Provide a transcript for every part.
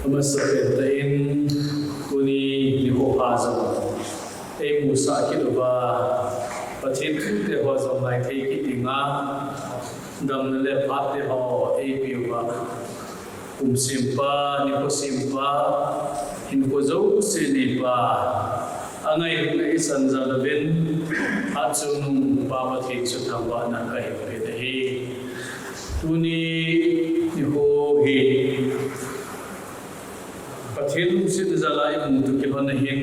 masakit in kuni ni ko hazo musa kiluba pathin te ho zo mai thei ki tinga dam le phat te ho piwa simpa ni ko simpa in ko zo se ni pa angai le isan za da ben achun pa pathin su thamba na kai pe de hi tuni ni ho hi pathin si za lai mu tu ki hon hin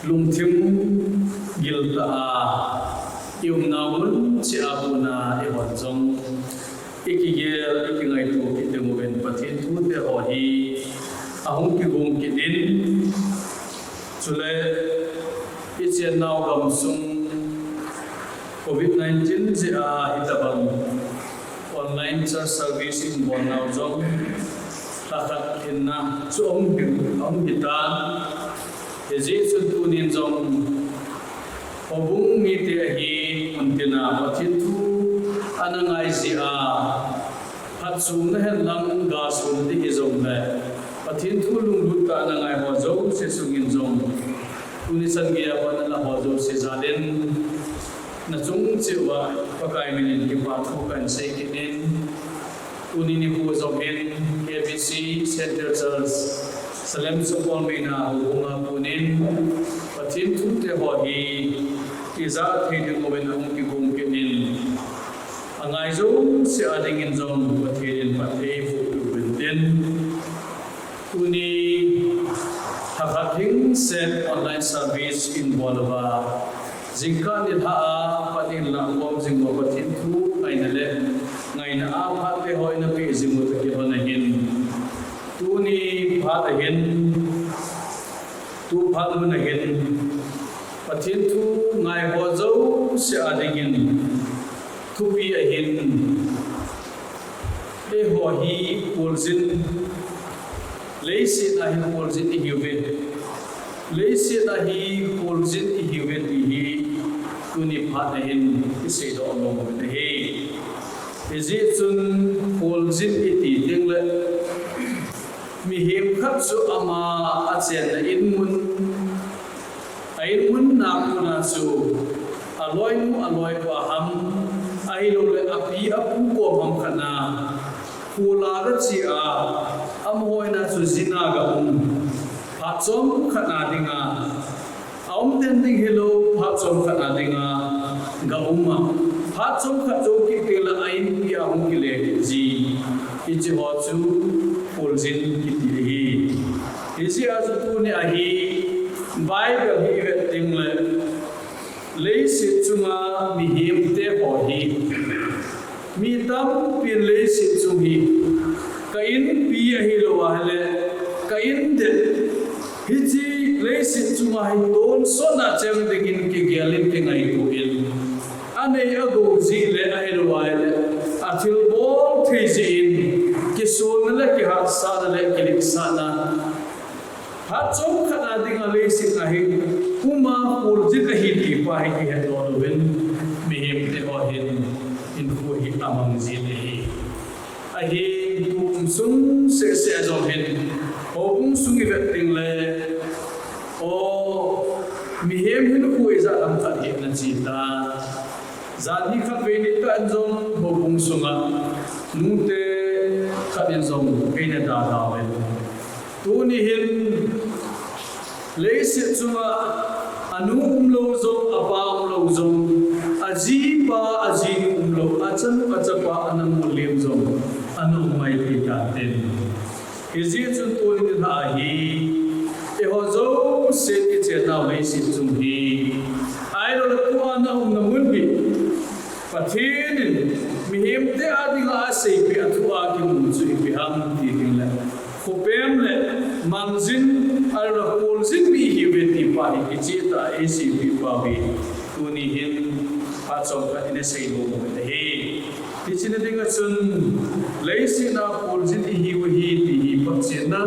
lung thim gil ta yung namun si abuna ihon zong ikigel ikingai tu kitemuben pathin tu te hohi ahung ki gum ki din chule ichen naw gam sung COVID-19 si itabang online service in bon naw zong takat inna so om hitan Yesus tunin zong obung ngiti ahi untina pathitu anangai sia hatsum na helang gasum di izong na pathitu lunglut ka anangai hozo se sungin zong tunisan gia panala hozo se zalen na chung chiwa pakai minin ki pathu kan se kinin tunini hu zongin KBC Center Church Salam Sopol Mina Hunga Punin Pathin Tu Te Hohi Iza Thei Ngoben Ang Ki Gum Kinin Angai Zo Se Adingin Zong Pathin Pathei Fu Bintin Tuni Hakathing Set Online Service in Bolava Zingka Nilha Pathin Langom Zingwa Pathin Tu Ainale Ngaina Pate Hoi Na Pi Zingwa Taki Honahin Tuni phat ahin tu phat mun ahin pathin tu ngai ho zo se adingin tu pi ahin e ho hi pulzin leisi na hin pulzin I hiwe leisi na hi pulzin I hiwe hi tuni phat ahin se do lo mo ne he izi chun pulzin iti dingle mi him khat su ama achen na in mun na kuna su aloi wa ham ai lo le api apu ko ham khana pula ga chi a am hoi na su zina ga phat khana dinga aum ten ding hello phat khana dinga ga ma phat khat jo ki tela ain pi a hum ki le ji ichi ho chu pulzin kitihi isi azutu ne ahi bible hi veting le sit chunga mi him te hohi mi tam pin le sit chungi kain pi ahi lo wale kain de hichi le sit chunga hi don sona chem dingin ki gyalin ki ngai ko il ane ago ji le ahi lo wale atil bol thejin Kisun le ki hat sa le kilik sana hat chom khana dinga le sing ahi kuma purji ka hi ti pa hi he do ben mi him te ho hin in ko hi amang ji le hi ahi tum sung se zo hin om sung i vet ting le o mi him hin ko i za am ta hi na chi ta zan hi khat ve ni ta jong bo bung sunga nu te khatin zong peina da da wen tuni hin leisi chunga anu lo zong apa lo zong aji lo achan achapa anam lim zong anu mai pi ta ten izi chun tuni ha hi e ho zo se ti che na leisi chung hi ai lo ku ana na mun bi pathin mi him te adinga sei pi athua ki mu chu pi ham ti ding la khopem le manjin ar pulzin bi hi ve ti pa hi chi ta ac pi pa bi tuni hin pa chom ka ine sei lo mo de he ti chin dinga chun leisi na pulzin hi we hi ti hi pa chen na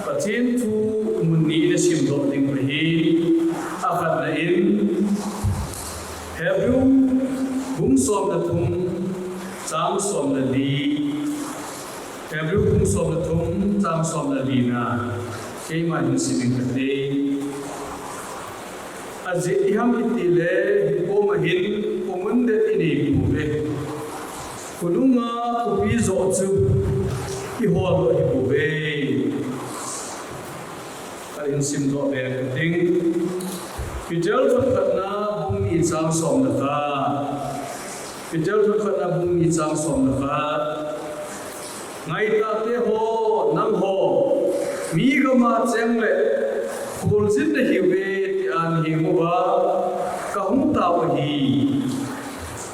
pathin thu mun ni le sim do ding hi akhat na in have you hum som da thum Sam som la li Hebrew kung som na thum tang som na lina kay man simin kate azi iham itile ko mahin kumunde ini bube kulunga kubi zochu iholo ibube alin sim do be ding pijal thotna bungni chang som na ka pijal thotna bungni chang som na ka ngai ta te ho nang ho mi ga ma cheng le khul sin na hi ve ti an hi mo ba ka hum ta wa hi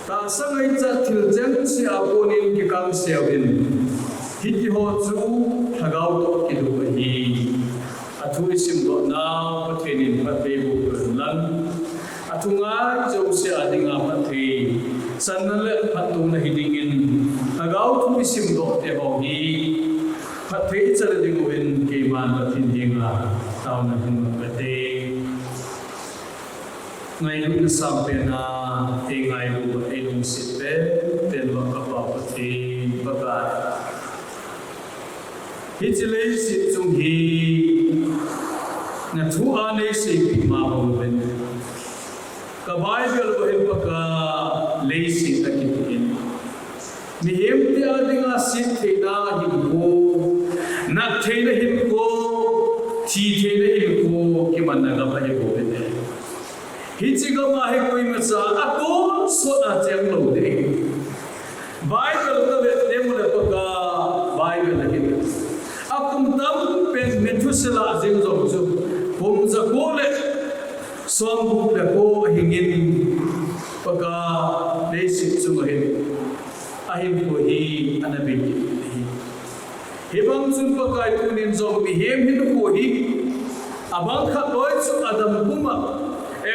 ta sa ngai cha thil cheng si a ponin ki kang sewin hi ti ho chu thagau to ki du ba hi athu sim do na pathenin pathe bu lan athunga jo se adinga pathe sanale phattu na hidingin agau thu sim do te ho hi pathe chal ding win ke man pathin hinga taw na hung pate ngai lu sam pe na te ngai lu e lung sit pe ten wa ka pa pathe baka hi chile sit chung hi na thu a ne se pi ma ho ben ka bible ko hin paka le si takin mi hem te adinga sit the na hi ko na the na hi ko thi the na hi ko ki man na ga pa hi ko ben hi chi ga ma he koi ma sa a ko so na chang lo de bible ka ve te mo le paka bible na hi akum tam pen methusela jing zo zo hom za ko le som bu le ko hingin paka le si chu he ahim ko hi anabi hi hebam sun pakai tunin zo mi hem hin ko hi abang kha loi chu adam kuma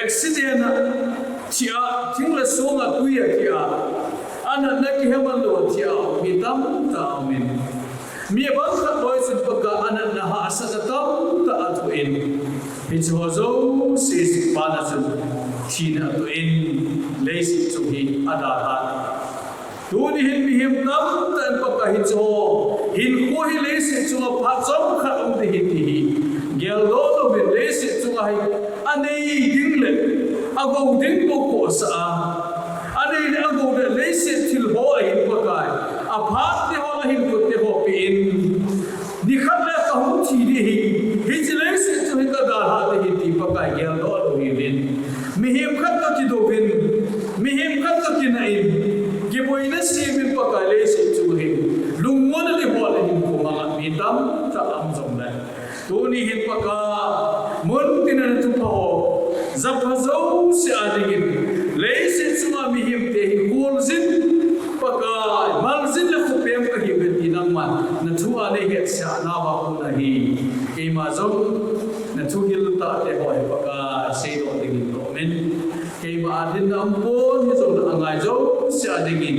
accident chia thingla songa kuya kia ana na ki heman lo chia mi tam ta amen mi abang kha loi chu paka ana na ha asa tam ta atu in it's hozo says pana chu thina to in leis chu hi adha Tuni hin mi him tam tan pa ka hi cho hin ko hi le se chu pha chom kha om de hi ti gel do do be le se chu hi anei ding le ago ding ko ko sa anei le ago de le se thil ho hi pa ka a pha te ho hin ko te ho pe in ni khat le ka hu chi di hi chi le se chu hi ka da ha de hi ti pa ka gel do do hi bin mi him khat ka ki do bin mi him khat ka ki na in Giboina simin pakale si chuhi lungmona li hola hin ko mga mitam sa amzong na tuni hin paka mon tinan tu pa ho zapazo si adigin leisi chuma mihim te hin kulzin paka malzin la khupem ka hi bet inang man na thu ane het sa na ba ko na hi e ma zo na thu hil ta te hoi paka sei do ding to men ke ma adin na ampon hi zo na angai zo si adingin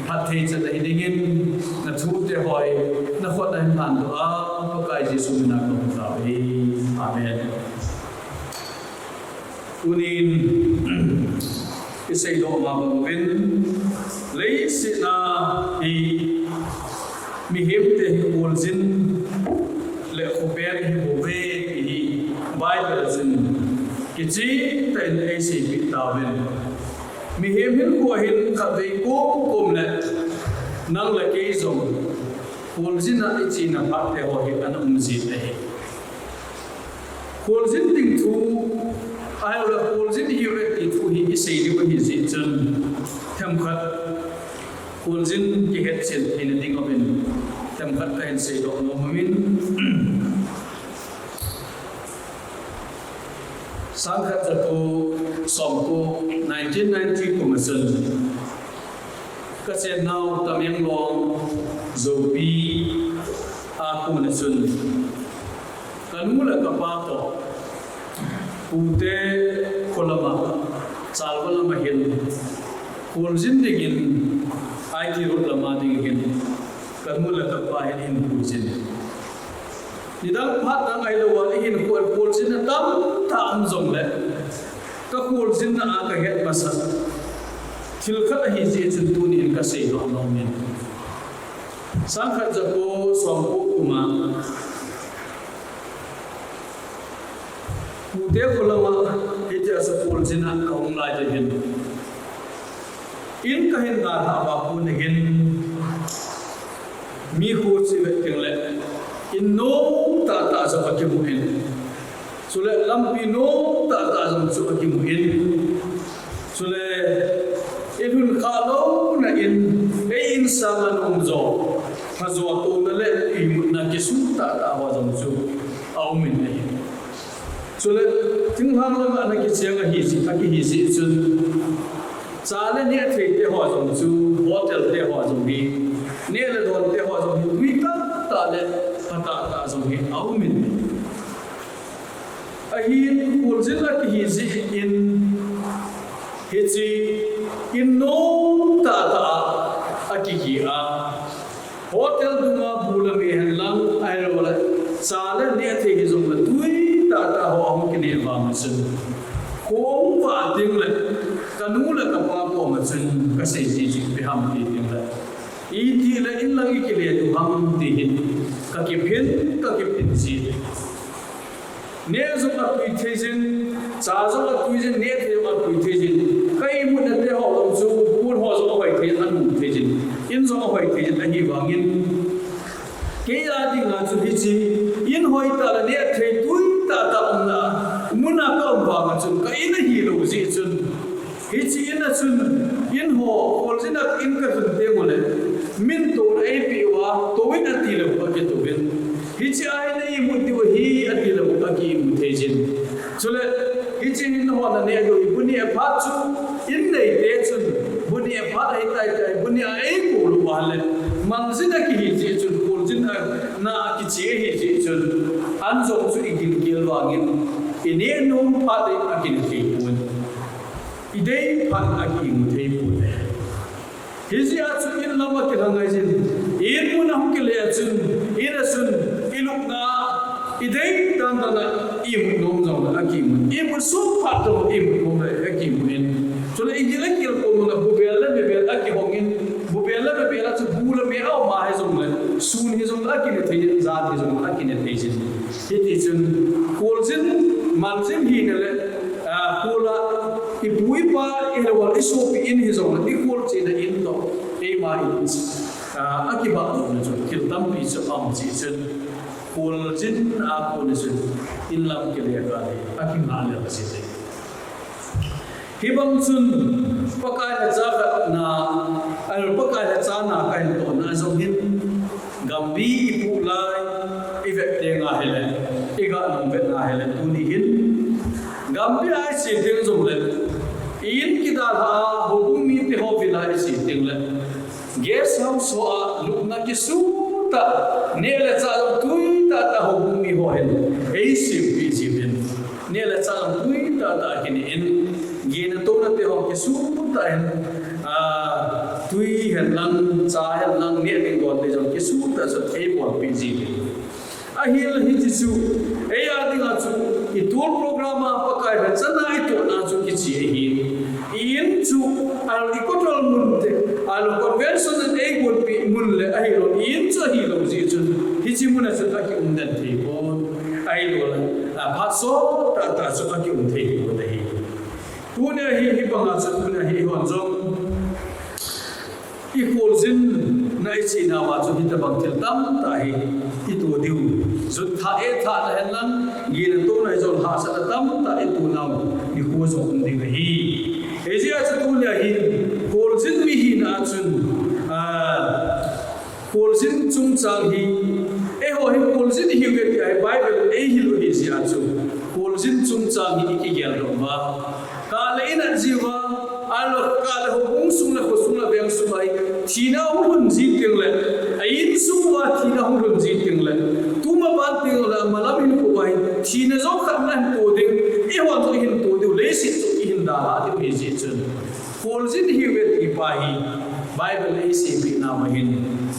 pathe cha na hidingin na thu te hoi na khot na han do a paka jesu na ko ta hi amen unin isai do ma ba ben lei si na hi mi hem te ul zin le khober hi bove hi bible zin kichi ten ac bitawen mi hem hin ko hin ka ve ko kum le nang le ke zom ul zin na ichi na pa te ho hi an ji te ul zin ding thu ai la ul zin hi re ti thu hi isai ni ba hi ji chen tham khat ul zin ki het chen in ding open tham khat ka hen sei do no min Sangkat jatuh sompo 1990 kumasen kasi now tamyang long zobi aku nasun kanula kapato ute kolama salwala mahil kulzin digin IT road lama digin kanula kapahin kulzin Nidang phat nang ai lo wa hin kul sin na tam ta am zong le ka kul sin na a ka het masa thil khat hi ji chun tu ni ka sei do no men Sangkat jako suampu kuma Mutia kulama hija sepul jina kaum lajahin in kahin darha apapun negin mihu siwet tingle in no ta sabaki muhin sule lampi no ta sabaki muhin sule ilun kalau na in insan umzo mazwa to na le na kisu ta awazam su au min ne sule tinghang la na ki chenga hi si aki hi si chun chale ne thei te ho jong su hotel te ho jong bi ne le don te ho jong bi wita ta le pata ta jong bi au min a hi kul jin la ki hi si in hi chi in no ta aki ki a hotel dunga bula me han lang ai ro la chale ne thei hi jong la tui ta ho am ki ne ba ma sun ko wa ding le kanu le ka pa po ma sun ka sei ji ji bi ham ti ding le I ti le in lang ki le tu ham ti hin ka ki phin ji ne zo ka tu the jin cha zo ka tu jin ne the ka tu the jin kai mu na te ho lo zu bu ho zo ka the an mu the jin in zo ka the jin ani wangin ke ya ding la chu hi ji in hoi ta la ne the tu ta na muna ka ba ma chu ka in hi lo ji chun hi chi in chun in ho kol jin in ka chun te mo le min to na ai pi wa to win ati lo ka ke to bin hi chi ai nei mu ti wa hi ati lo ka ki mu the jin chule hi chi in ho na ne do buni a pha chu in nei te chun buni a pha ai tai buni ai ko lo wa le man jin ki hi chi chun kol jin na ki chi hi chi chun an zo chu igin gel wa ngin ine no pha de akin thi pun idei pha aki mu thei pun hiji achu in lama ke rangai jin in mun hum ke le achun in asun iluk na idei dan na I mun nom jong na aki mun I mun so pha to I mun nom na aki mun in so le igila kil ko mun bu bel aki hongin bu bel chu bu la me au ma hai jong le sun hi jong aki ne thei za hi jong aki ne thei jin ti chun kol jin man jin hi ne le kola I pui pa I le wal I so pi in hi jong I kol che na in to e ma I aki ba to ne chu kil tam pi chu am chi chun kol jin a ko ne chu in lam ke le ka le aki ma le ka se hi bang chun pakai na cha na al pakai na cha na kai to na jong hin gambi I pu lai I ve te nga hele I ga nong ve na hele tu ni hin gambi ai si ting jong le in ki da ha ho mi te ho vi lai si ting le guest house so a lu na ki su ta ne le cha tu ta ho mi ho hen ei si bi ji bin ne le cha tu ta ki ni in ge na to na te ho ki su ta hen tui hen lang cha hen lang ne ni go le jong ki su ta so ei bo bi ji a hil hi ji su ei a ding a chu I tour program pa kai ba chana I to na chu ki chi hi in chu al ikotrol mun te al convention en ei gon pi mun le ai ro in chu hi lo ji chu hi chi mun chu ta ki undan thi ko ai lo la pha so ta chu ta ki un thi ko de hi tu ne hi pa nga chu ne hi hon jong I kol jin na I chi na wa chu hi ta bang thil tam ta hi I tu diu zut tha e tha la hen lang gi na to na zon ha sa tam ta I tu na I ko zo un ding hi e ji a chu tu le hi kol jin mi hi na chun kol jin chung chang hi e ho hi kol jin hi ge ai bible e hi lo hi ji a chu kol jin chung chang hi ki gel ro ba ka le ina jiwa alo ka le ho bung sung la ko sung la beng su mai thina hun ji ting le ai su wa thina hun ji ting le tu ma ban ting la malam hin ko bai thina zo khat na to ding e wa to hin to de le si to hin da la de ji chun kol jin hi we ti pa hi bible e si bi na ma hin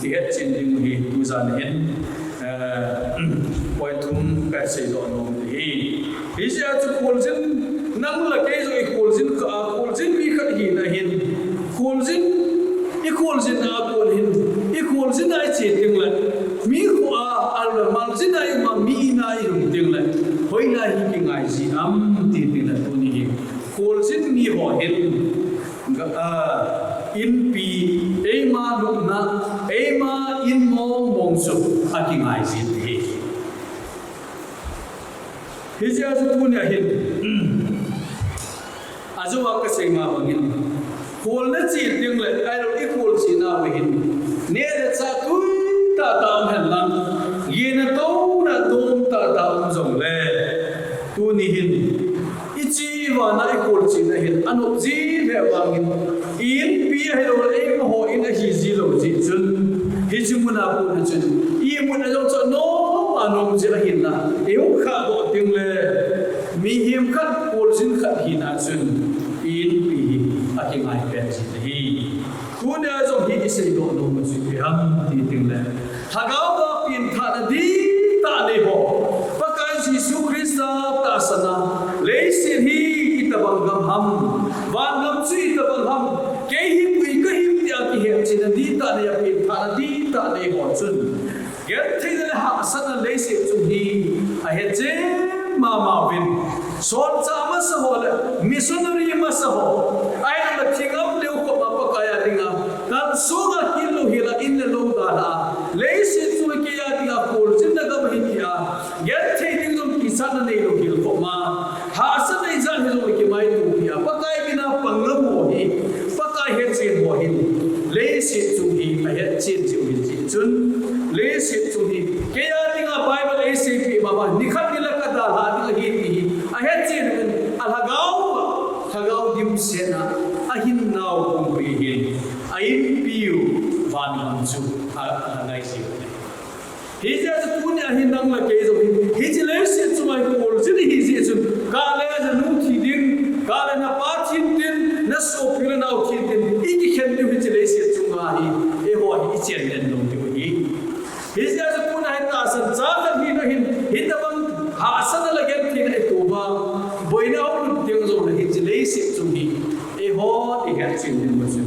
ti het chin ding hi tu zan hin point tum ka se do no hi ji a chu kol jin nang la ke zo I kol jin mi khat hi na hin kol jin I kol jin a kol hin I kol jin ai che zina ima mi na irum ting le hoi la hi ki ngai ji am ti ti la tu ni hi kol zin mi ho hin in pi ema lu na ema in mo mong su a ki ngai ji hi hi ja zu tu ni hin azu wa ka sei ma bangin kol na chi ting le ai ro i kol chi na we hin ne da cha tu ta tam hen lan ye na to na dom ta tam zong le tu ni hin i chi wa na i kol chi na hin anu ji le wangin in pi he lo le mo ho in a hi ji lo ji chun hi chi mu na bu na chun i mu na lo cho no anom ji la hin na e u kha do ting le mi him khat kol jin khat hin a chun in pi a ki ngai pe ji hi tu ne zo hi ki sei do no mu ji ham ti ting le thagao ba pin tha na di ta le ho pakai jisu krista ta sana le sin hi itabang gam ham van gam chi itabang ham ke hi pui ka hi ti a ki he chi na di ta le pin tha na di ta le ho chun get thei le ha sana le se chu hi a he che ma ma vin son cha ma sa ho le missionary ma sa ho ai na thingam leu ko ma pa kaya ringa kan so ga hilu hila in le lo da la le se chu ke ya ti a kol jin na ga ma hi ya get thei ding dum ki sa na nei lo hil ko ma ha sa nei za hi lo ki mai tu ya pa kai bina pangam ho hi pa kai he chen ho hi le se chu hi a he chen chu hi chi chun le se chu hi ke ya ti ga bible le se pi ma ba ni khat ni la ka da ha ni la hi ti a he chen thagao dim se na a hin nau kong pi hin a in piu van lam chu a ngai si hi ja tu ni a hin nang la ke zo hi ji le se chu mai kol ji hi ji chu ka le ja nu thi ding ka le na pa thin tin na so pil na u thin tin i ki khen ni hi ji le se chu nga hi e ho hi chen den dong ti hi ja tu na hi ta san cha ta hi na hin hi ta bang ha san la gen thi na tu ba boina u ting zo na hi ji le se chu hi e ho i ga chin din ma chu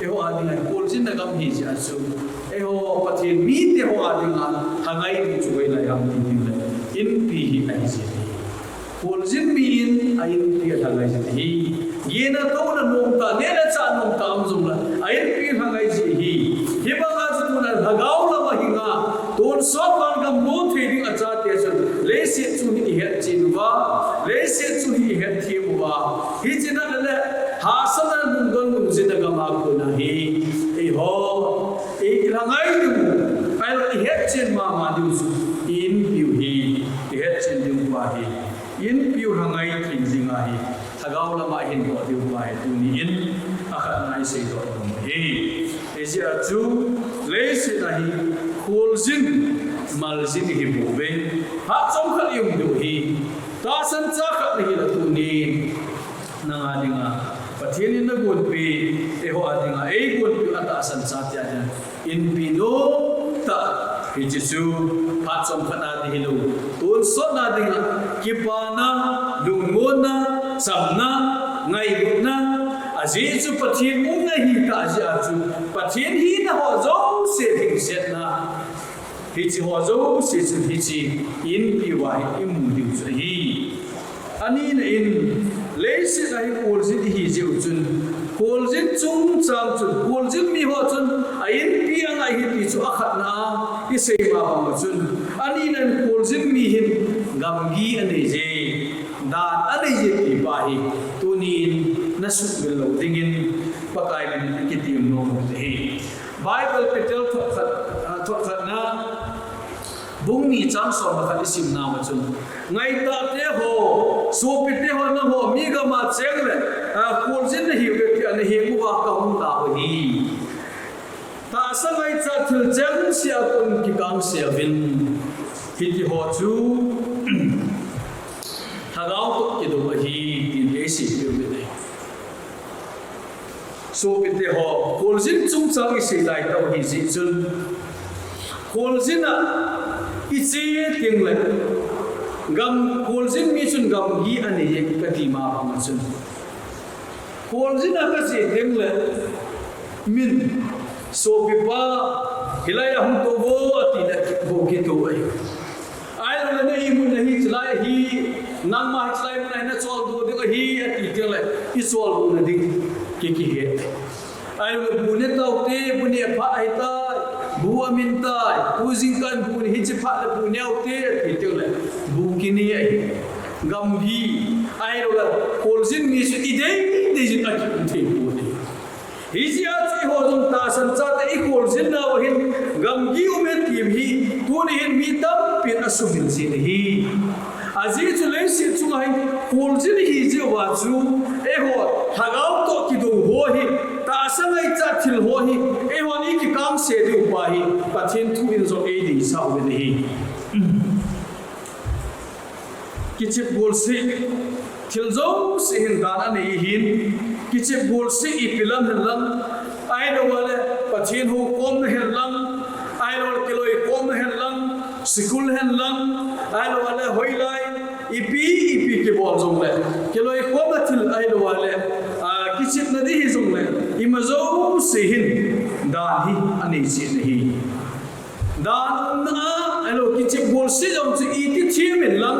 e ho a ding ai kol jin na gam hi ja chu e ho pathin mi te ho a ding a hangai ni chu bai la yam ti ding la in pi hi ai ji kol jin mi in ai in pi hangai ji hi ye na to na nom ta ne la cha nom ta am zum la ai pi hangai ji hi ba ga chu na lagao la ma hi nga ton so ban gam mo the ding a cha te chu le se chu hi he chin wa le se chu hi he thi mu wa hi chin na le ha sa na nung don nung jin ga ma ko na hi e ho e langai du ai lo he chin ma ma du su in piu hi he chin du wa hi in piu langai thin jing a hi thagao la ma hin ko du wa hi tu ni in a kha nai sei do hi e ji a chu le se na hi khol jin mal jin hi bu ve ha chom khat yum du hi ta san cha khat ni la tu ni na nga dinga pathian in na gun pi e ho adinga e gun pi ata san cha tia jan in pi no ta hi ji su ha chom khat na di lu tun so na dinga ki pa na lungmon na sam na ngai bu na aji chu pathian mu na hi ta ji a chu pathian hi na ho zo se thing set na hi chi ho zo se chu hi chi in pi wai im di chu hi ani na in le se na hi kol jin hi je chun kol jin chung chang chun kol jin mi ho chun a in pi ang ai hi ti chu a khat na ki sei ma ba chun ani na kol jin mi hin gam gi ani je dan ani je ti ba hi tu nin na su gel lo dingin pakai ni ki ti no hi bible petel thot na bung mi chang so ma khali sim na ma chun ngai ta te ho so pi te ho na ho mi ga ma cheng le kol jin hi ve ti an hi mu wa ka hum ta hi ta sa ngai cha thil cheng sia kun ki kang sia vin hi ti ho chu thagao ko ki do hi ti le si pi me nei so pi te ho kol jin chung chang i sei lai ta hi si chun kol jin a i che ting le gam kol jin mi chun gam gi ani ye ka ti ma ma chun kol jin a ka che ting le min so pi pa hilai hum to bo ati da bo ki to ai nang ma slai mun na chol do de hi ati te le I chol mun di ki he ai bu ne tau te bu ne pha ai ta bu amin ta bu jing kan bu hi chi pha le bu ne au te ati te le bu ki ni ai gam gi ai ro la kol jin mi su I de jin a ki te bu ni hi ji a chi ho jong ta san cha te I kol jin na wa hin gam gi u me ti hi tu ni hin mi tam pin asumil jin hi azi chu le si chu ngai kol jin hi je wa chu e ho hagau to ki do ho hi ta sangai cha thil ho hi e ho ni ki kam se de pa hi pathin thu in zo e di sa we hi ki chip bol se thil zo se hin dan ani hin ki chip bol se I pilam lam ai do wale pathin ho kom hen lam ai ro kiloi kom hen lam sikul hen lam ai lo wale hoilai ipi ke bol jong le kiloi kom thil ai lo wale kichip na di hi jong le imazo se hin dan hi ani si hi dan na ai lo kichip bol se jong chi I ti thim en lam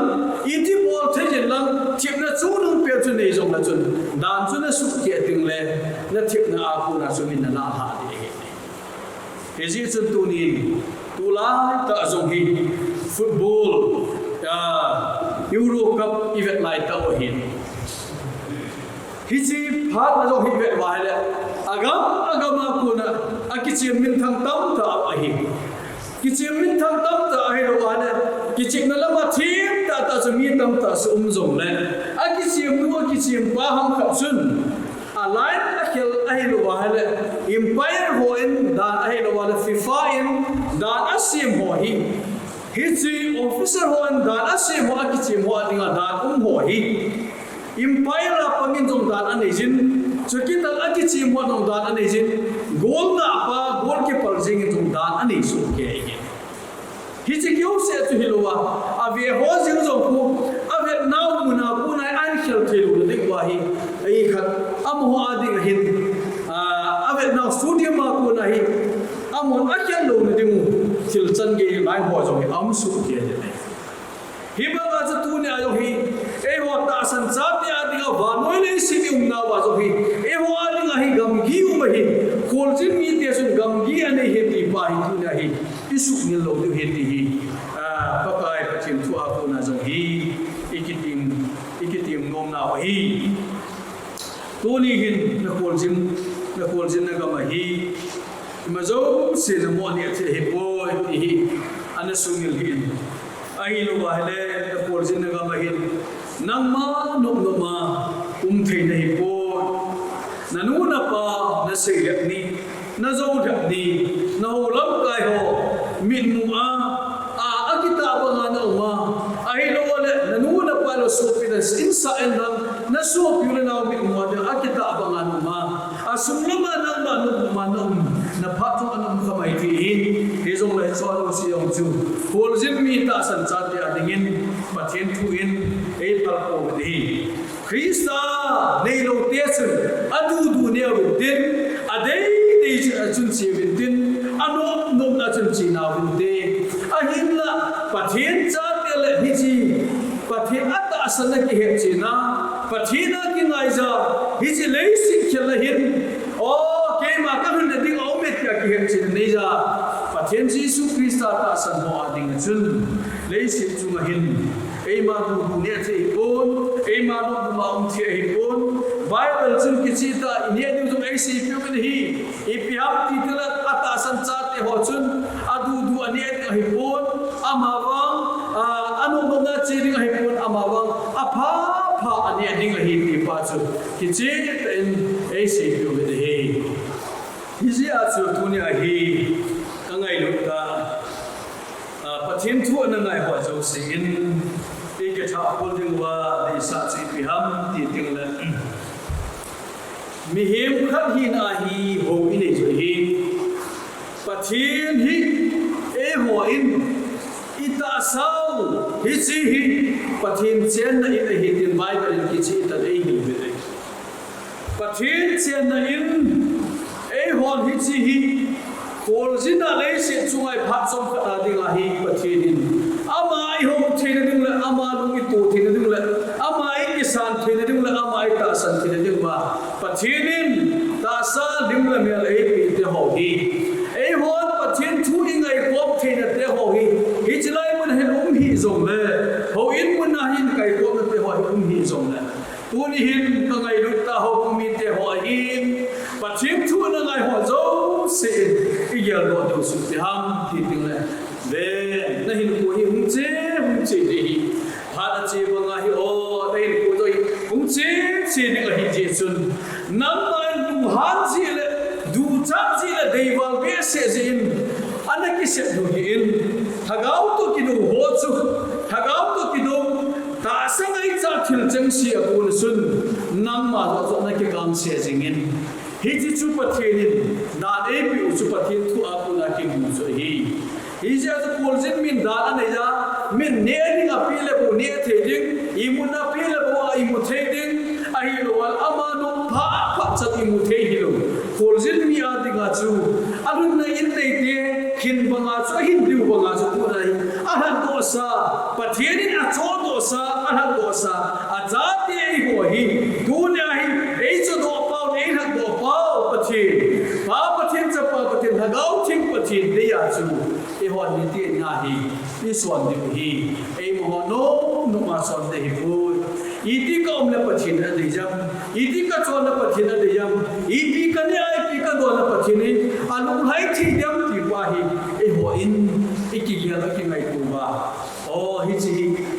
I ti bol the jen lam chip na chu nung pe chu nei jong la chun dan chu na su ke ting le na thip na a ku na chu min na la ha di he ji chun tu ni tu la ta jong hi football Euro Cup event lai ta o hin hi chi phat na jong hi ve wa le agam ku na akichi min thang tam ta a hi kichi min thang tam ta a hi ro wa le kichi na la ma thim ta chu mi tam ta su jong le akichi mu kichi pa ham khap sun a line a khel a hi ro wa le empire ho in dan a hi ro wa le FIFA in dan asim ho hi Hichi officer ho an dan asim ho akichi ho adinga dan ho hi empire la pangin jong dan ani jin chukita akichi ho jong dan ani jin goal na pa goal ke par jing jong dan ani su ke ai hichi kyo se chu hilowa ave ho jing jong ku ave now muna ku nai an khel thelu dik wa hi ai khat am ho ading hin ave now studio ma ku na hi amon akhel lo ne ding til chan ge lai ho jong am su ke ne hi ba ga tu ne ayo hi e ho ta san cha ti adinga wa noi le si mi na wa jo hi e ho adinga hi gam gi u ma hi kol jin mi te sun gam gi ane he ti pa hi tu na hi isu ni lo de he ti hi pa kai pa chin thu a ko na jo hi ikitim nom na wa hi tu ni hin na kol jin na ga ma hi mazo se na mo ni ate he boy hi ana sungil hin ai lo wa le na kol jin na ga ma hin nang ma no ma thei na hi boy na nu na pa na se yak ni na zo dak ni na ho lam kai ho min mu akita ba nga na ma ai lo le na nu na pa lo so pi na insa en na so pi na min mu da akita ba nga na ma asum lama nang ma no ma na pha tu anam khamai ti hin he jong le so lo si yong chu hol jim mi ta san cha ti adingin pathen thu in e pal ko ni krista nei lo te sun adu du ne ru din adei dei chun chi win din ano nom na chun chi na win de a hin la pathen cha te le hi chi pathen ata san na ki he chi na pathina ki ngai za hi chi le si khel hin o ke ma ka hun de ding o met ka ki he chi nei za pathen Jesus Krista ta san ho ading chun le si chu ma hin ei ma du ne che bon ei ma no ma thi ei bon Bible chun ki chi ta ne du jong ei si pyu ben hi e pi hap ti tela ata san cha te ho chun adu du ane hi bon amawang anu na chi ring hi bon amawang apha pha ane ding hi ti pa chu ki chi en ei si pyu ben hi hi ji a chu tu ne hi ka ngai lu ta pathin thu na ngai ho jo si in ke tha holding wa di sa chi pi ham ti ting la mi hem khat hi na hi ho ni jo hi pathin hi e ho in ita sau hi chi hi pathin chen na in hi tin bible in ki chi ta ei hi be pathin chen na in e ho hi chi hi kol jina le se chungai phat som kha ding la hi pathin in ama I ho thina ding la ama lu ki tu thina ding la zong le ho in mun na hin kai ko na te ho kum hi zong le tu ni hin ka ngai lu ta ho kum mi te ho hin pa chim thu na ngai ho zo se i ya lo do su te ham ti ting le ve na hin ko hi hum che de hi ha da che ba nga hi o dai ko zo hi hum che ne ka hi je sun nam mai lu han ji le du cha ji le dei wal be se jin ana ki se du hi in thagau to ki du ho chu thagau to ki du ta sangai cha thil chang si a kun sun nam ma zo na ki kam se jing in hi ji chu pathin in da e pi chu pathin thu a ku na ki mu so hi hi ja zo kol jin min da na ja min ne ni a pi le bu ne the ding I mun na pi le bu I mu the ding a hi lo wal amanu pha cha I mu the hi lo kol jin mi a dinga chu alun na in nei te kin banga chu hin liu banga chu ku nai a han to sa pathin in a cho to sa a han to sa a za te I ho hi tu ne hi ei chu do pau nei han do pau pathin cha pa pathin hagau thing pathin de ya chu e ho ni ti nga hi I swan de hi ei mo no ma swan de hi pu iti ka omla pathin a de jam iti ka chon la pathin a de jam iti ka ne ai pi ka do la pathin ni alu hai thi jam ti pa hi e ho in iki ya la ki ngai tu ba o hi chi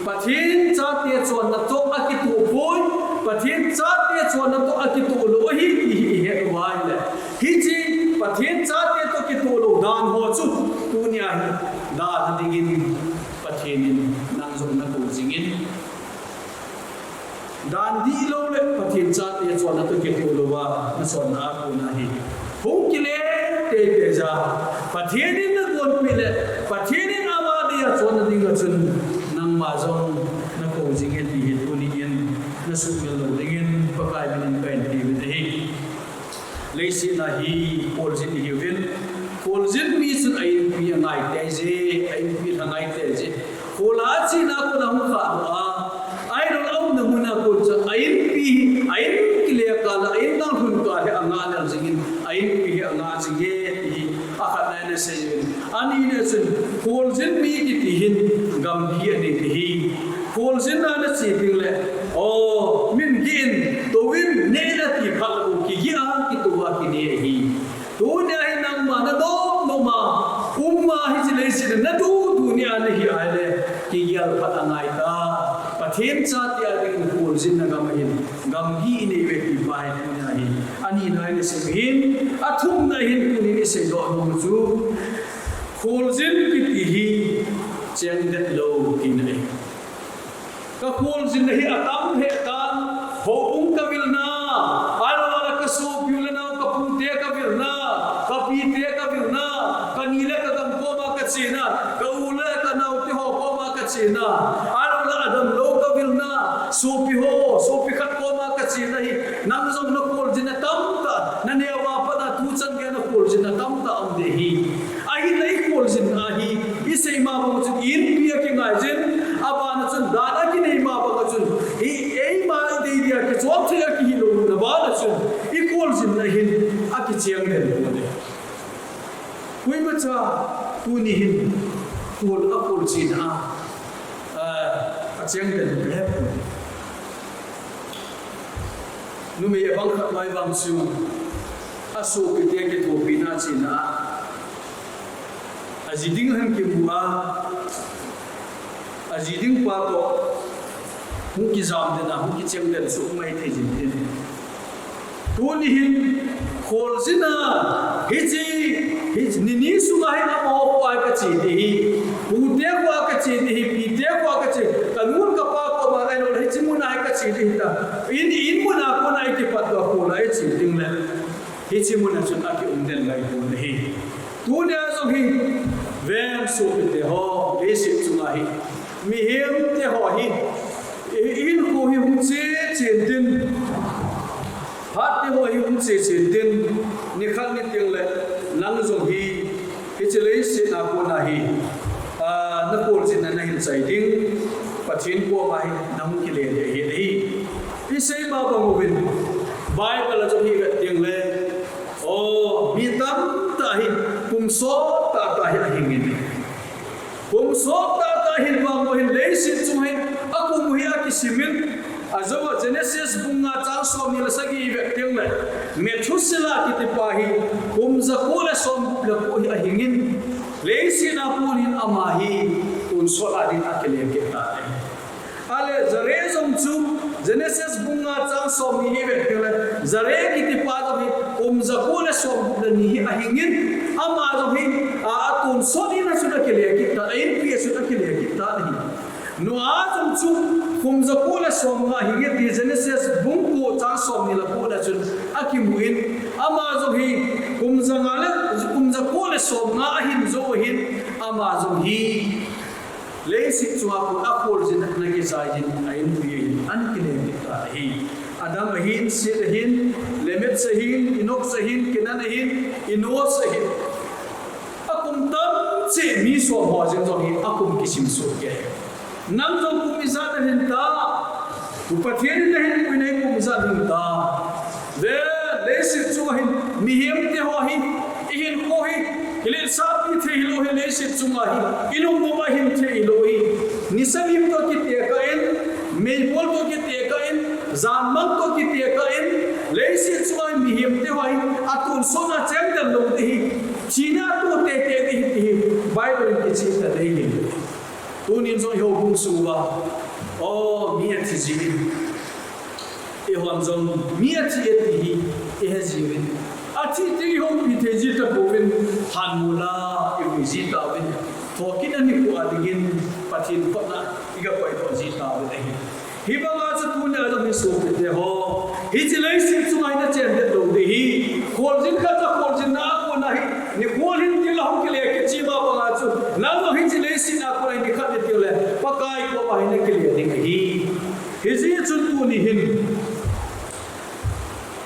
pathin cha te chon na chok a ki tu pui pathin cha te chon na to a ki tu lo hi he wa le hi chi pathin cha te to ki tu lo dan ho chu tu nya hi da dingin pathin nang zong na tu jingin dan di lo le pathin cha te chon na to ki tu lo wa na son na ku na hi hung ki le te ja pathin na gon pi le pathin na ma dia chon na ding chun nang ma zong na ko jingin di hi tu ni yen na su mel lo dingin pa kai bin pen ti bi hi leisi na hi pol jin hi vil pol jin mi sun ai pi ngai te je ai pi ngai te je kola chi na ko na hu kha a ai ro au na mu na ko cha ai pi ai ki le ka la ai na hun ka he anga na jingin ai pi anga ji ge ti a kha na na se ani ne sun pol jin mi ki ti hin gam hi ani ti hi pol jin na na chi ping le o min gin to win ne na ti phal ko ki gi a ki to wa ki ne hi tu ne hi nang ma na do no ma umma hi ji le si na du dunia ne hi ai le ki yal phat angai ta pathin cha ti a ding pol jin na gam hin gam gi ne we ti bai ne hi ani na ne se hin athum na hin ku ni se do no chu pol jin ki ti hi cheng det lo ki ne ka pol jin hi atam he ta ho ka vil na ala ka su pil na ka pu te ka vil na ka pi te ka vil na ka ni le ka dam ko ma ka china ka u le ka nau ti ho ko ma ka china ala la adam lo ka vil na su pi khat ko ma ka china hi nam zong na pol jin tam ta na ne wa pa na tu chan ge na pol jin tam ta am de hi ai nei pol jin a hi I sei ma ba chu in pi ki ngai jin aba na chun da na ki nei ma ba chun hi ei ma de dia ki chom the ki hi lo na ba na chun I pol jin na hin a ki chiang de lo de kui ma cha tu ni hin pol a pol chin a chiang de le nu me bang kha mai bang chu a so ki te ki to pi na chin a aziding han ki mua aziding pa to hu ki zam de na hu ki cheng de su mai the jin de tu ni hin khol sina hi ni ni su ga hi na mo pa ka chi de hi hu te kwa ka chi de hi pi te kwa ka chi ka nun ka pa ko ma ai no hi chi mu na hi ka chi de ta in mu na ko na ki pa to ko na chi ding le hi chi mu na chu ta ki den lai ko de hi tu ne so hi ven su te ho le si chu ma hi mi him te ho hi in ko hi hum che chen din hat te ho hi hum che chen din ni khang ni ting le nang zo hi che le si na ko na hi na pol sin na hin sai ding pathin ko ma hi nam ki le hi hi I sei ma ba mo bin bible zo hi ga ting le o mi tam ta hi kum so ta hi hingin kum so ta hin wang mo hin lei sin chung hin aku mu hi akisimin azawa Genesis bunga chang som ni la sagi ve teng le me thusila ki ti pa hi zakul som la ko hi ahingin lei sin apunin amahi un so adin akele ke ta ale zare zong chu Genesis bunga chang som ni ve teng le zare ki ti pa do hi zakul som la ni hi ahingin ama do hi atun so ni na su na kele ki ta in pi su na kele ki ta hi no azam chu zakul som nga hi ti Genesis bungu chang som ni la ko la chun akimuin ama zo hi zangale zakul som nga hin zo hin ama zo hi leisi chua ko akol jin na ki sai jin ain pi an kile ki ta hi adam hin sil hin lemet sahin inok sahin kenan hin ino sahin akum tam che mi so ho jin zo hi akum kisim so ke nam zo kum izat hin ta upathin na hin ku nei kum izat hin ta ve leisi chua hin mi hem te ho hi ihin ko hi ile sapi the hilo he leisi chua hi ilo mo ma him the hilo hi nisabim to ki te ka en meibol to ki te ka en zanmang to ki te ka en leisi chua mi hem te ho hi atun sona chem dam lo te hi china to te te hi bible ki chi ta dei hi tunin zo yo bung su ba o mi ati ji e hon zong mi ati hi e ha ji win ati ti ho pi te ji ta bovin han mula e ji ta win thokin ani ko adigin pathin patna iga koi to ji ta win hi ba ga chu tu na da mi so te ho hi ji lai sin chu mai na chen de do de hi khol jin ka ta khol jin na ko na hi ni khol hin ti la ho ke le ke chi ba ba ga chu na no hi ji lai sin na ko ni khat de ti le pa kai ko ba hi ne ke le ding hi ji chu tu ni hin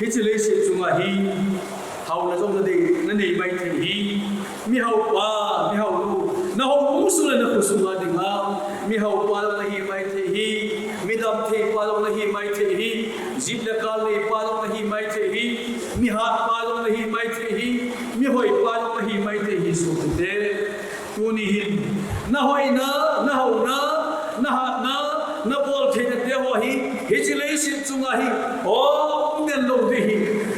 hi ji lai sin chu ma hi hau na zong de na nei mai thi hi mi hau pa mi hau lu na ho mu su le na ku su ma ding ma mi hau pa la hi mai thi hi mi dam thi pa la hi mai thi hi jib la kal le pa la hi mai thi hi mi hat pa la hi mai thi hi mi hoi pa la hi mai thi hi su de tu ni hin na hoi na na hau na na hat na bol thi na te ho hi ji le sin chunga hi o ngen lo de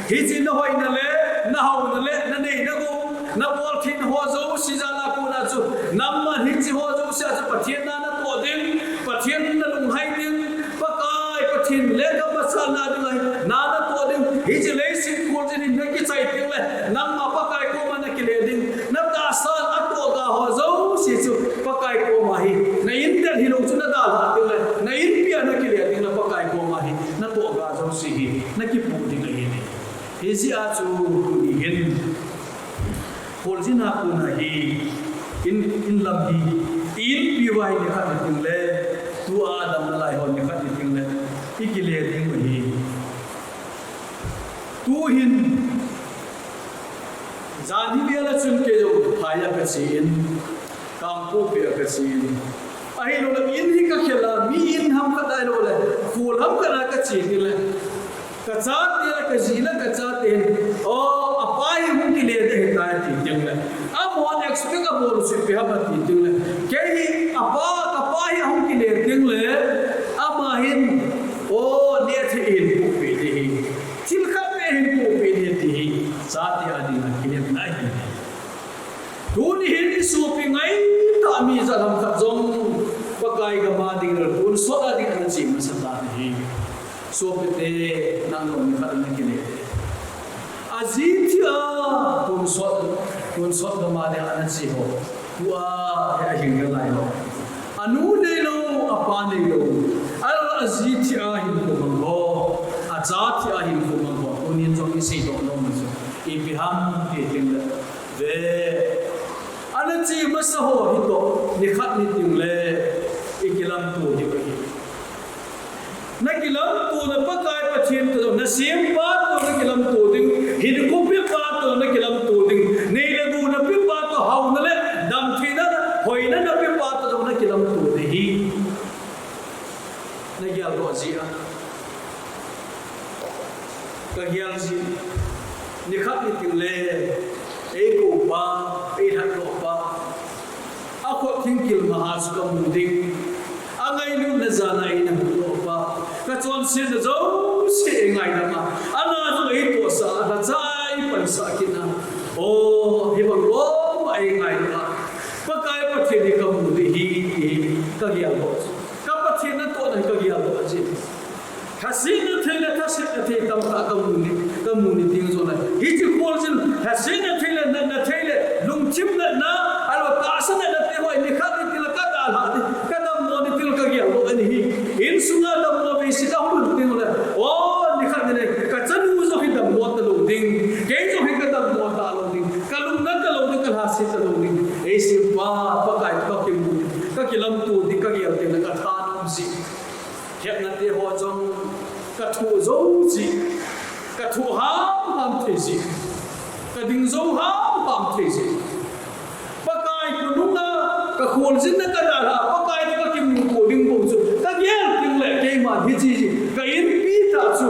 hi ji na hoi na le na hau na le na nei na go na bol thin ho zo si za la ku na chu nam ma hi chi ho zo sia cha pathian na na to ding pathian na lung hai ding pa kai pathin le ga ma sa na ding hai na na to ding hi chi le si ko jin na ki chai ding le nam ma pa kai ko ma na ki le ding na ta sa a to ga ho zo si chu pa kai ko ma hi na in der hi lo chu na da la ding le na in pia na ki le ding na pa kai ko ma hi na to ga zo si hi na ki pu ding le hi Hezi acu ingin polzina kuna hi in lam hi in piwai ni khat ding le tu adam lai hon ni khat ding le ikile ding hi tu hin zani bela chun ke jo phaya ka sin kam ko pe ka sin ahi lo in hi ka khela mi in ham ka dai lo le ful ham ka na ka chin le kachat te ka jina kachat te o apai hum ki le de ta ti ting le am one expect abol se pe ha ti ting le ke hi apa apai hum ki le ting le ama hin o ne the in pu pe de hi til khat pe hin pu pe de ti hi sa ti adi na ki le na hi tu ni hin su pi ngai ta mi za lam khat jong pa kai ga ma ding le kun so da ding an chi ma sa ta hi so pete nang lo ni khat na ki le azitia kun so da ma de an chi ho tua ya hin ga lai ho anu ne lo apa ne lo al azitia hin ko mang ho azatia hin ko mang ho unin jong ki sei do lo ma so I bi ham ke ting le ve an chi ma sa ho hi to ni khat ni ting le ikilam tu di ba na kilam tu na pakai pathin to na sim pa to na kilam tu ding hin ko pi pa to na kilam tu ding nei le bu na pi pa to hau na le dam thi na hoi na pi pa to na kilam tu de hi na ya ro ji a ka gyal ji ni khat ni ting le e ko pa e han ro pa ako thingkil mahas ka muding angay nu na zana ina hulo pa kachuan si na zo si ngay nama ana zo ito sa na zai pansa kina o hibang lo ay ngay na pagkay pathini ka mudi hi kagyalo kapathini na to na kagyalo aji hasina thela tasina the tam ka kamuni ting zo na hiji kolsin hasina thela na thela lungchim na alwa kasana na te hoi nikhat til ka dal ha kadam mo ni til ka gya lo ani hi in sunga la mo be sida hu ting la o nikhat ne ka chanu zo hi dam mo ta lo ding ke zo hi ka dam mo ta lo ding kalum na ka lo ding kal ha si ta lo ding e sim pa kai ka ki mu ka ki lam tu di ka gya te na ka tha nam si hep na te ho jong ka thu zo ji ka thu ham the ji ka ding zo ham the ji pakai kununga ka khol jin na ka dala pakai ka kim ko ding bo chu ka gyal ting le ke ma hi ji ka in pi ta chu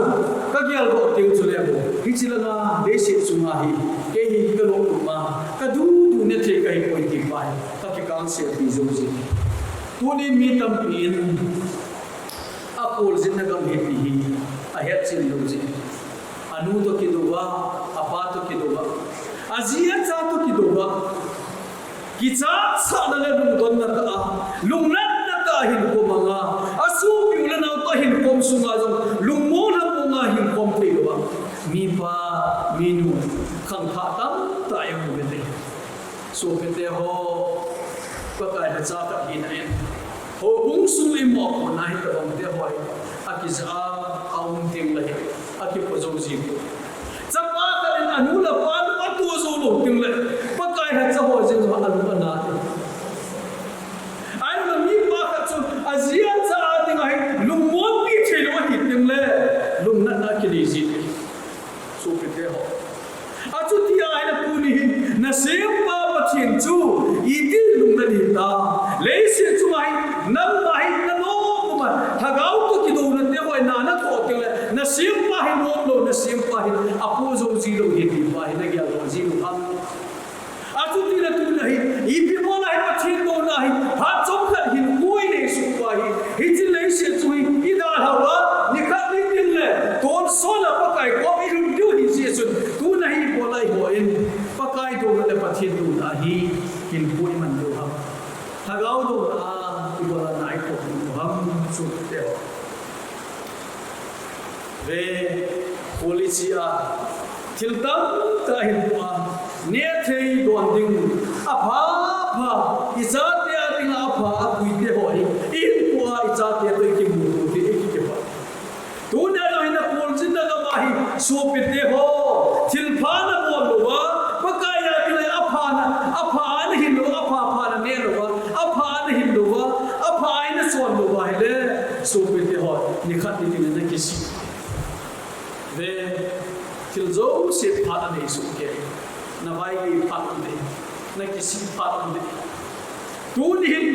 ka gyal bo ting chu le bo hi chi la na de se chu ma hi ke hi ka lo ma ka du ne the ka hi ko ti pai ka ki kan se pi zo ji tu ni mi tam pin a khol jin na kam hi hi a het chin lo ji anu to ki do wa apa to ki do wa azia cha to ki do wa kicha sa na le lung don na ta lung na ta hin ko manga asu pi la na ta hin kom sunga jong lung mo na mo nga hin kom te wa mi pa minu khang tha tam ta yam be te so pe te ho pa ka da cha ta hin ai ho ung su i mo ko na hi ta bang te hoi akiza aung ting la hi aki po zo ji cha pa ka len anu la pa pa tu zo lo ting le pa kai ha cha ho jing zo anu na ai la mi pa ka chu azia cha ting ai lung mo pi che lo hi ting le lung na na ki ji so pe te ho a chu ti ai na pu ni na sem pa pa chin chu I ti lung na ni ta le se chu mai nam mai na no ma thagau to ki do na te hoi na na tho ting le na sem pa hi no lo na sem pa hi apu zo ji lo hi ti pa hi na gya lo ji lo ham a chu ti na tu na hi I pi mo na hi pa chin do na hi ha chom khat hin koi ne su pa hi ji le se chu hi I da ha wa ni khat ni tin le ton so la pa kai ko I rum du hi se su tu na hi bo lai ho in pa kai do na le pa chin do na hi hin koi man do ham thagau do na I bo la nai ko ham su te ve policia tiltam ta hin wa ne thei don ding a pha pha isa te a ting a pha a pui te hoi in kwa isa te te ki mu te ki ke pa tu ne lo hin pol jin na ma hi so pe te ho til pha na mo lo wa pa ka ya ti le a pha na hin lo a pha na ne lo wa a pha na hin lo wa a pha na so lo wa le so pe te ho ni khat ni na ki si ve til zo se pha na su ke na vai ki pha de na ki si pha de tu ni hin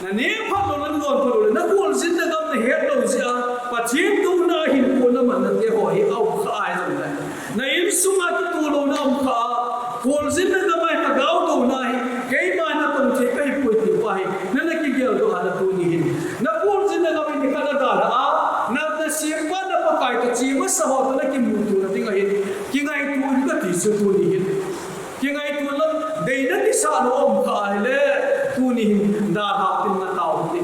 na ne pha lo na don pha lo na kol sin na gam na het lo sia pa chim tu na hin ko na man na te ho hi au kha ai zo na im su ma ki tu lo na am kha kol sin na ga mai ta gau do na hi kei ma na tom the kai pu ti pa hi na ki gel do ala tu ni hin na kol sin na ga mai ni ka da a na sim pa na pa kai ta chi ma sa ho na ki mu tu na ting hi ki ngai tu ka ti su tu ni hin ki ngai tu lam dei na ti sa no om kha le tu ni hin da ha tin na tau ti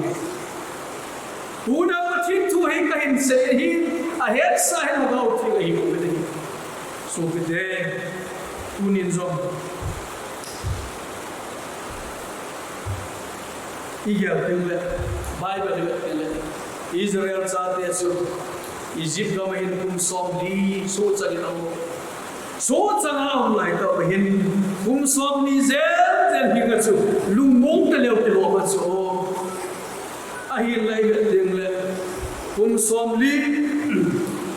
tu na pa chin tu hi ka hin se hi a het sa hi ma gau ti hi ko be so be de tu nin zo Iya pemle Bible pemle Israel saat itu Egypt kau mahin kum som di so cari tahu so cangau lai kau mahin kum som ni zel hingga tu lumong terleu terleu apa so akhir lai pemle kum som li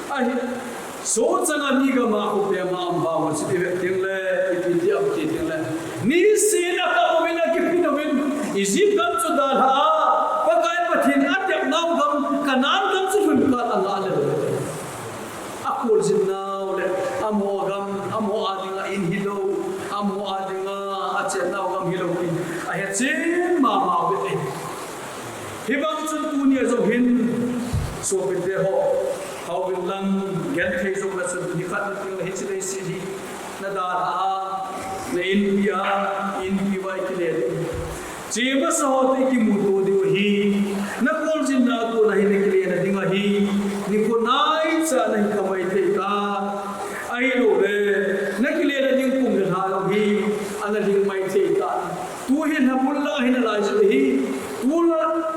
akhir so cangau ni kau mahu pema ambang macam pemle itu dia apa pemle ni sila kau mina kipin awin Egypt kau sudah ha pakai pathin atyak nau gam kanan gam su hun ka Allah le akul jinnau le amo gam amo adinga in hilo amo adinga ache nau gam hilo in ahet so bên đây họ hậu bên lăng gen thấy trong là sự đi phát những cái hết đấy gì na đa na in pi vai cái này chỉ mà sao thì cái mù đồ điều hi na call xin na tu na hi cái này na tiếng hi ni cô nai sa na hi kamai thế ta ai lo le na cái này là những cùng được hà lo hi anh là những mai thế ta tu hi na mulla hi na lai sự hi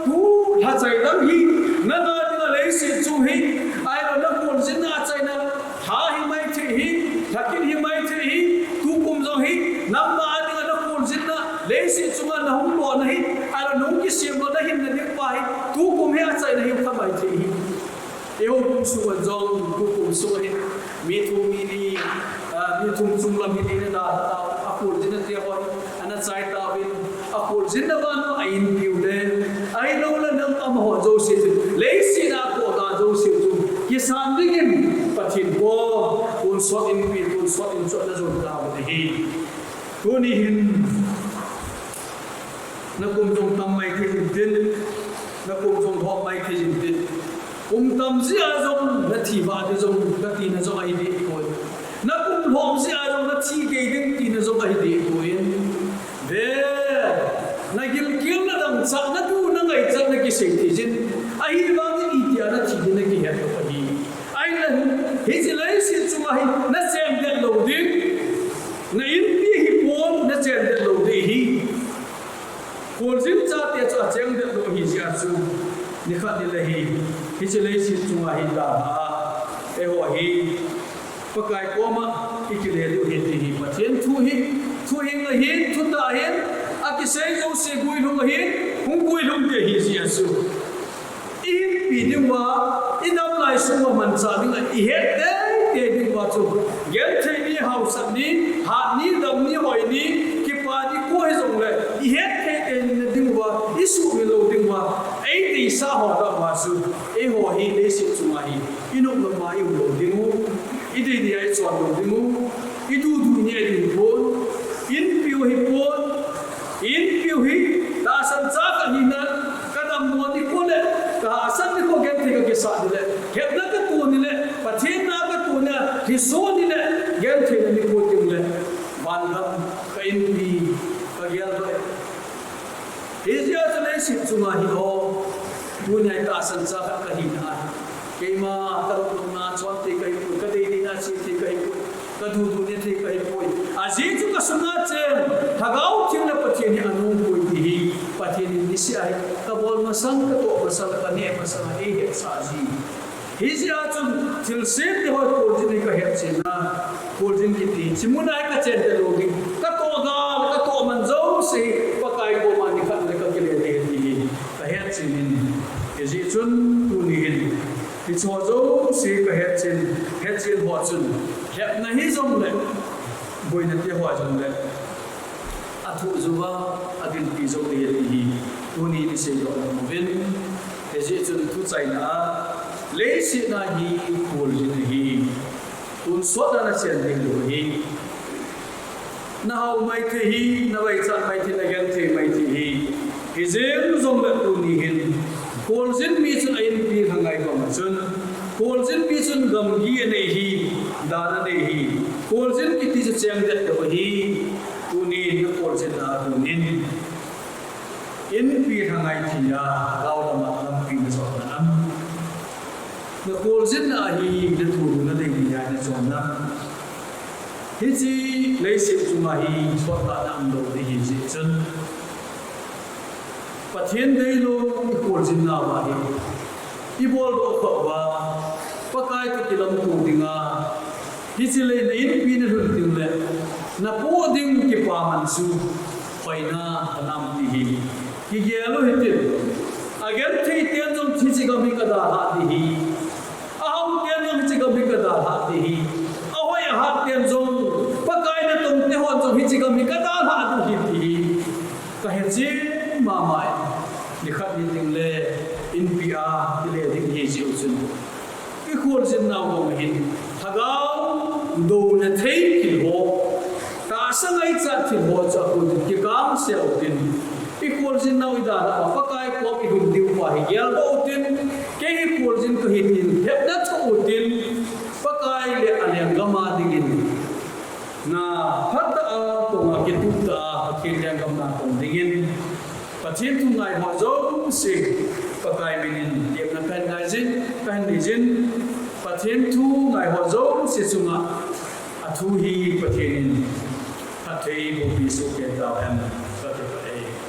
tu ha chạy đăng hi na lấy sự chú hi ai lo na call xin na chạy na ha hi mai thế hi thakin hi mai thế hi tu cùng zo hi nam ma anh na call xin na lấy sự chú na hung lo na hi ai lo nung cái xiêm lo na hi na đi pa hi tu cùng hi chạy na hi không mai thế hi yêu cùng su an zong tu cùng su hi mi thum chung lam hi na da apul jin na ho ana chai ta bin apul jin na ban ain piu le ai lo la nam am ho zo se le si na ko da zo se tu ki san dingin pathin bo un so in pi un so in so na zo da wa hi tu ni hin na kum jong tam mai ke din na kum jong ho mai ke din kum tam si a jong na thi ba de jong na ti na zo ai de ko na kum hom si a jong na thi ke din ti na zo ai de ko de na gil na dang sa na tu na ngai chan na ki sei ti jin ai ba ni i tia na thi na ki het ko hi ai na hi ji lai si chu ma hi na sem de lo din na in pi hi pon na sem de lo de hi ko jin cha te cha cheng de lo hi sia chu ni kha ni le hi ji lai si chu ma hi da e ho hi pakai ko ma ki le lu hi ti hi pathian thu hi la hi thu ta hi a ki sei zo se gui lu hi hung gui lu de hi sia su in pi ni wa inam lai su ma man cha ni i het de ni wa chu gen thei ni hau sa ni ha ni dam ni hoi ni ki pa ni ko he zong le i het thei de ni ding wa isu mi lo ding wa ai ti sa ho da wa su e ho hi le si chu ma hi inu lo ma yu lo ding u i de ni ai chuan lo ding u i du ni ai ding pon in piu hi pon in piu hi ta san cha ka ni na ka dam mo ni ko le ka san ni ko gen thei ka ke sa ni le he na ka tu ni le pathin na ka tu na hi so ni le gen thei ni ko tim le man lam ka in pi ka gel ba Asia to le si chu ma hi ho tu ni ta san cha ka hi na ke ma ta ro na chon te kai ku ka dei na si te kai ku ka du ni te kai ku a ji chu ka suna chen thagau thim na pathin ni anu ku ti pathin ni si ai ka bol ma sang ka to ma sang ka ne ma sang e he sa ji hi ji a chu til se te ho ko ji ni ka he chen na ko jin ki ti chi mu na ka chen te lo gi ka to man zo se pa kai ko ma ni khat le ka ki le te ti ka he chen ni e ji chun tu ni hin ti cho zo se ka he chen ho chun he na hi zong le boi na te ho jong le a thu zuwa adin pi zo le hi tu ni ni se yo mo vin e ji chun tu chai na le si na hi kul ji hi tun so da na chen ding lo hi na hau mai the hi na bai chan mai the na gen the mai the hi hi jem zong le tu ni hin kol jin mi chun ain pi hangai ko ma chun kol jin pi chun gam gi ne hi da na ne hi kol jin ki ti cheng de to hi tu ni na kol jin na tu nin in pi hangai thi ya gao la ma lam pi na so na na kol jin na hi de tu na de ni ya na so na hi ji le si chu ma hi so ta nam do de hi ji chun pathian dei lo i kol jin na ba hi i bol do kho ba pakai tu kilam tu dinga hi ji le in pi na ru ding le na po ding ki pa man su paina nam ti hi ki ge lo hi ti again thei ten jom thi ji ga mi ka da ha ti hi aham ten jom chi ga mi ka da ha ti hi ahoi ha ten jom pakai na tum te hon jom hi ji ga mi ka da ha tu hi ti ka he ji ma mai ni khat ni ding le in pia ti le ding hi ji uchun ki khol jin na go hin thagau do na thei ki ho ta sangai cha thi ho cha ku ki kam se o tin i khol jin na ida na pa kai ko i hum diu pa hi gel bo tin ke hi khol jin hin in hep na thu tin pakai le aliang gama dingin na hatta a to ma ke tu ta ke liang gama to dingin pathin tu ngai ho zo se pakai minin tiap na pen ngai jin pen ni jin pathin tu ngai ho zo se sunga athu hi pathin pathei bo bi so ke ta em